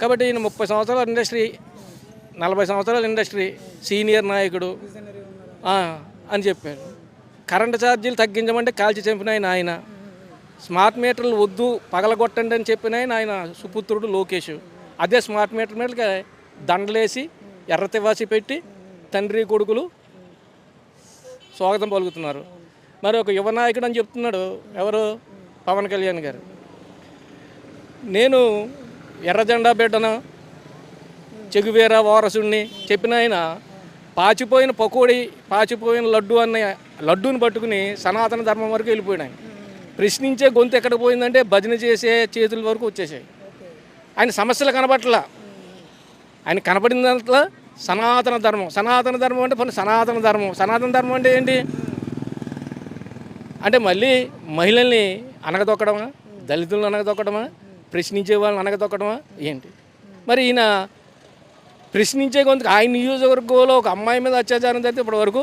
కాబట్టి ఈయన 30 సంవత్సరాల ఇండస్ట్రీ, 40 సంవత్సరాల ఇండస్ట్రీ, సీనియర్ నాయకుడు అని చెప్పాడు. కరెంటు ఛార్జీలు తగ్గించమంటే కాల్చి చంపిన ఆయన. స్మార్ట్ మీటర్లు వద్దు పగలగొట్టండి అని చెప్పిన ఆయన సుపుత్రుడు లోకేష్. అదే స్మార్ట్ మీటర్ మీదకి దండలేసి ఎర్ర తివాసి పెట్టి తండ్రి కొడుకులు స్వాగతం పలుకుతున్నారు. మరి ఒక యువ నాయకుడు అని చెప్తున్నాడు ఎవరు? పవన్ కళ్యాణ్ గారు. నేను ఎర్ర జెండా బిడ్డను, చెగువేరా వారసుడిని చెప్పిన ఆయన పాచిపోయిన పకోడీ, పాచిపోయిన లడ్డు అన్న లడ్డూని పట్టుకుని సనాతన ధర్మం వరకు వెళ్ళిపోయాడు. ఆయన ప్రశ్నించే గొంతు ఎక్కడికి పోయిందంటే భజన చేసే చేతుల వరకు వచ్చేసాయి. ఆయన సమస్యలు కనబట్లా. ఆయన కనపడిన దాంట్లో సనాతన ధర్మం. సనాతన ధర్మం అంటే పని సనాతన ధర్మం. సనాతన ధర్మం అంటే ఏంటి? అంటే మళ్ళీ మహిళల్ని అనగదొక్కడమా, దళితులను అనగదొక్కడమా, ప్రశ్నించే వాళ్ళని అనగదొక్కడమా ఏంటి? మరి ఈయన ప్రశ్నించే గొంతుకు ఆయన నియోజకవర్గంలో ఒక అమ్మాయి మీద అత్యాచారం జరిగితే ఇప్పటి వరకు